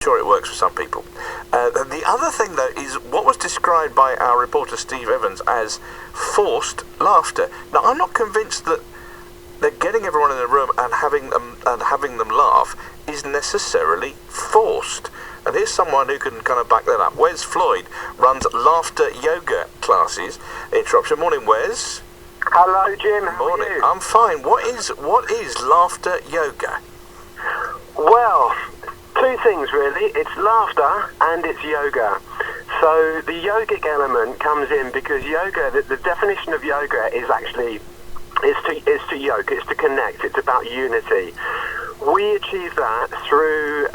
Sure, it works for some people. The other thing, though, is what was described by our reporter Steve Evans as forced laughter. Now, I'm not convinced that getting everyone in a room and having them laugh is necessarily forced. And here's someone who can kind of back that up. Wes Floyd runs laughter yoga classes in Shropshire. Morning, Wes. Hello, Jim. How Morning. are you? I'm fine. What is laughter yoga? Well, two things really. It's laughter and it's yoga. So the yogic element comes in because yoga, the definition of yoga is actually is to yoke. It's to connect. It's about unity. We achieve that through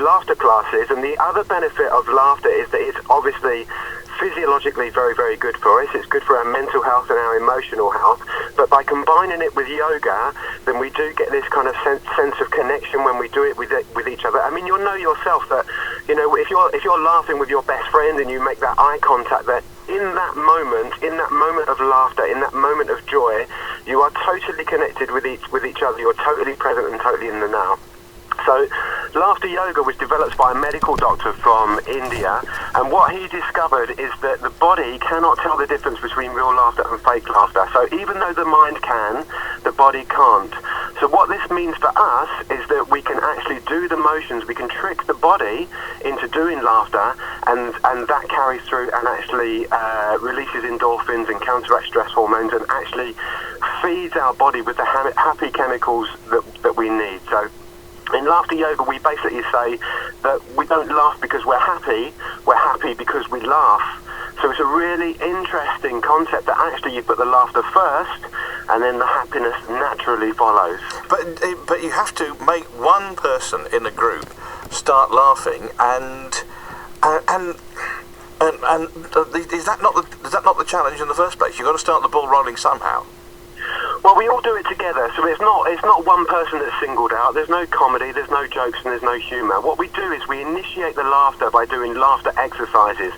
laughter classes, and the other benefit of laughter is that it's obviously physiologically very, very good for us. It's good for our mental health and our emotional health. But by combining it with yoga, then we do get this kind of sense of connection when we do it with each other. I mean, you'll know yourself that, you know, if you're laughing with your best friend and you make that eye contact, that in that moment of laughter, in that moment of joy, you are totally connected with each other. You're totally present and totally in the now. So laughter yoga was developed by a medical doctor from India, and what he discovered is that the body cannot tell the difference between real laughter and fake laughter. So even though the mind can, the body can't. So what this means for us is that we can actually do the motions, we can trick the body into doing laughter, and that carries through and actually releases endorphins and counteracts stress hormones and actually feeds our body with the happy chemicals that we need. So in laughter yoga, we basically say that we don't laugh because we're happy because we laugh. So it's a really interesting concept that actually you put the laughter first and then the happiness naturally follows. But you have to make one person in a group start laughing, and is that not the challenge in the first place? You've got to start the ball rolling somehow. Well, we all do it together, so it's not one person that's singled out. There's no comedy, there's no jokes, and there's no humour. What we do is we initiate the laughter by doing laughter exercises.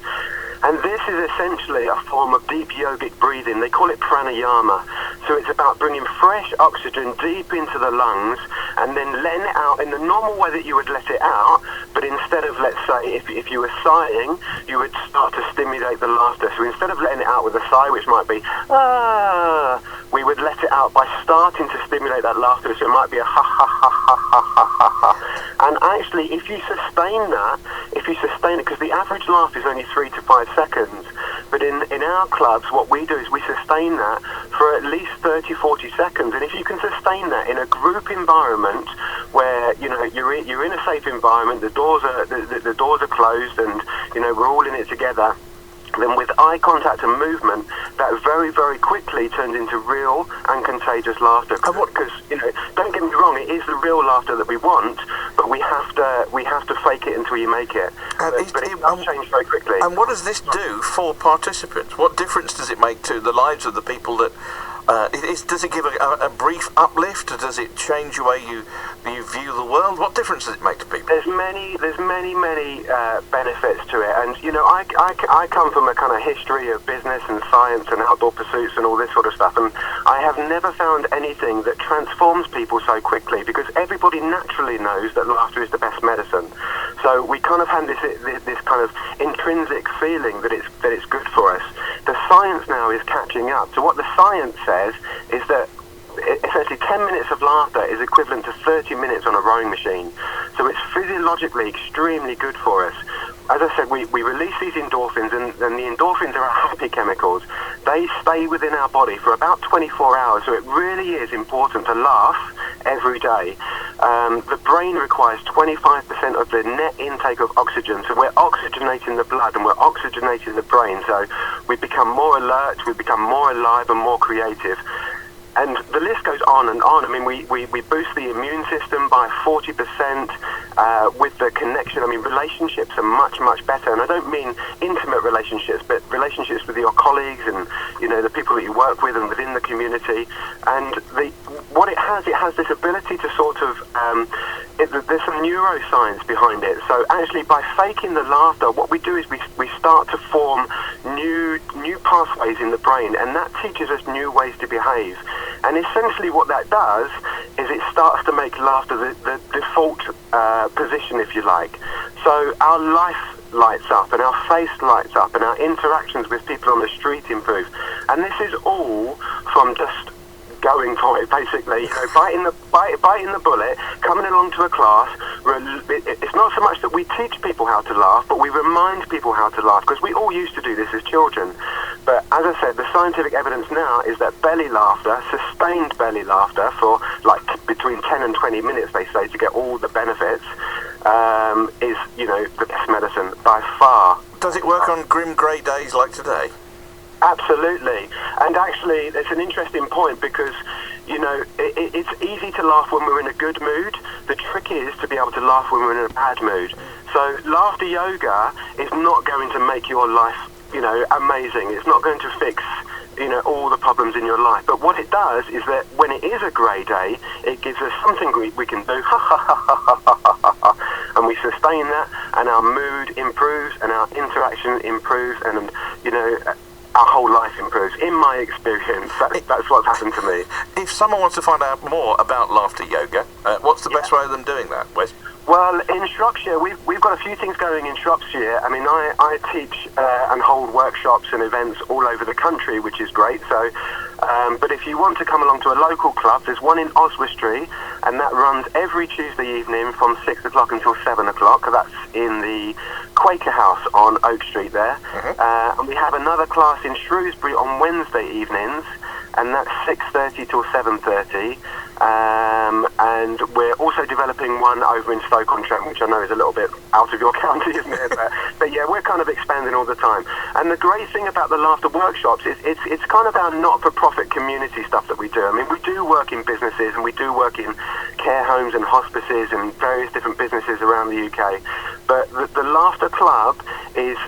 And this is essentially a form of deep yogic breathing. They call it pranayama. So it's about bringing fresh oxygen deep into the lungs and then letting it out in the normal way that you would let it out. But instead of, let's say, if you were sighing, you would start to stimulate the laughter. So instead of letting it out with a sigh, which might be, ah, we would let it out by starting to stimulate that laughter. So it might be a ha ha ha ha ha ha ha ha. And actually, if you sustain it, because the average laugh is only 3 to 5 seconds, but in our clubs, what we do is we sustain that for at least 30, 40 seconds. And if you can sustain that in a group environment where, you know, you're in a safe environment, the doors are closed, and, you know, we're all in it together, then with eye contact and movement, that very, very quickly turns into real and contagious laughter. Because, you know, don't get me wrong, it is the real laughter that we want, but we have to fake it until you make it. But it does change very quickly. And what does this do for participants? What difference does it make to the lives of the people that? Does it give a brief uplift? Does it change the way you view the world? What difference does it make to people? There's many benefits to it, and you know, I come from a kind of history of business and science and outdoor pursuits and all this sort of stuff, and I have never found anything that transforms people so quickly, because everybody naturally knows that laughter is the best medicine. So we kind of have this kind of intrinsic feeling that it's good for us. The science now is catching up. So what the science says is that essentially 10 minutes of laughter is equivalent to 30 minutes on a rowing machine. So it's physiologically extremely good for us. As I said, we release these endorphins, and the endorphins are our happy chemicals. They stay within our body for about 24 hours, so it really is important to laugh every day. The brain requires 25% of the net intake of oxygen, so we're oxygenating the blood and we're oxygenating the brain, so we become more alert, we become more alive and more creative. And the list goes on and on. I mean, we boost the immune system by 40% with the connection. I mean, relationships are much, much better. And I don't mean intimate relationships, but relationships with your colleagues and, you know, the people that you work with and within the community. And what it has this ability to sort of, there's some neuroscience behind it. So actually, by faking the laughter, what we do is we start to form new pathways in the brain, and that teaches us new ways to behave. And essentially what that does is it starts to make laughter the default position, if you like. So our life lights up, and our face lights up, and our interactions with people on the street improve. And this is all from just going for it, basically. Biting the bullet, coming along to a class. It's not so much that we teach people how to laugh, but we remind people how to laugh, because we all used to do this as children. But as I said, the scientific evidence now is that belly laughter, sustained belly laughter for like between 10 and 20 minutes, they say, to get all the benefits, is, the best medicine by far. Does it work on grim grey days like today? Absolutely. And actually, it's an interesting point, because, it's easy to laugh when we're in a good mood. The trick is to be able to laugh when we're in a bad mood. So laughter yoga is not going to make your life, amazing. It's not going to fix, all the problems in your life. But what it does is that when it is a grey day, it gives us something we can do, and we sustain that, and our mood improves, and our interaction improves, and, our whole life improves. In my experience, that's what's happened to me. If someone wants to find out more about laughter yoga, what's the best way of them doing that, Wes? Well, in Shropshire, we've got a few things going in Shropshire. I mean, I teach and hold workshops and events all over the country, which is great. So, but if you want to come along to a local club, there's one in Oswestry, and that runs every Tuesday evening from 6 o'clock until 7 o'clock. That's in the Quaker House on Oak Street there. And we have another class in Shrewsbury on Wednesday evenings, and that's 6:30 till 7:30. And we're also developing one over in Stoke-on-Trent, which I know is a little bit out of your county, isn't it? But yeah, we're kind of expanding all the time. And the great thing about the laughter workshops is it's kind of our not-for-profit community stuff that we do. I mean, we do work in businesses, and we do work in care homes and hospices and various different businesses around the UK. But the Laughter Club is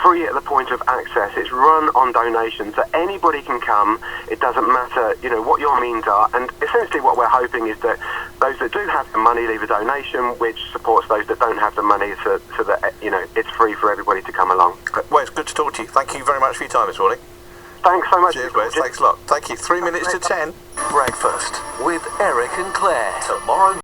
free at the point of access. It's run on donations, so anybody can come. It doesn't matter, what your means are. And essentially what we're hoping is that those that do have the money leave a donation, which supports those that don't have the money, so that, it's free for everybody to come along. Wes, good to talk to you. Thank you very much for your time this morning. Thanks so much. Cheers, Wes. Thanks a lot. Thank you. 3 minutes to 10. Breakfast with Eric and Claire. Tomorrow